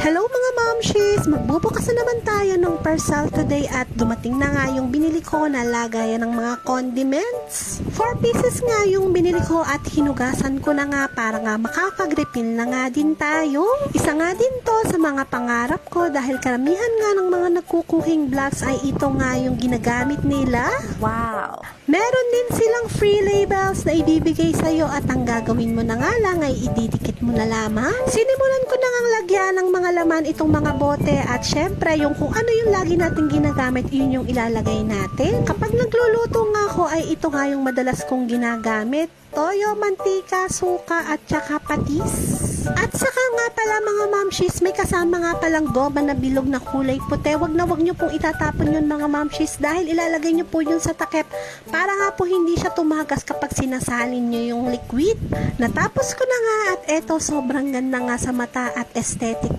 Hello mga momshies! Magbubukas na naman tayo ng parcel today at dumating na nga yung binili ko na lagayan ng mga condiments. 4 pieces nga yung binili ko at hinugasan ko na nga para nga makapag-refill na nga din tayo. Isa nga din to sa mga pangarap ko dahil karamihan nga ng mga nagkukuking vlogs ay ito nga yung ginagamit nila. Wow! Meron din silang free labels na ibibigay sa'yo at ang gagawin mo na nga lang ay ididikit mo na lamang. Sinimulan ko na ngang lagyan ng mga laman itong mga bote at syempre yung kung ano yung lagi natin ginagamit, yun yung ilalagay natin. Kapag nagluluto nga ako ay ito nga yung madalas kong ginagamit. Toyo, mantika, suka at saka patis. At saka nga pala mga momshies, may kasama nga palang goba na bilog na kulay puti. Wag nyo pong itatapon yun mga momshies dahil ilalagay nyo po yun sa takip para nga po hindi siya tumagas kapag sinasalin nyo yung liquid. Natapos ko na nga at eto sobrang ganda nga sa mata at aesthetic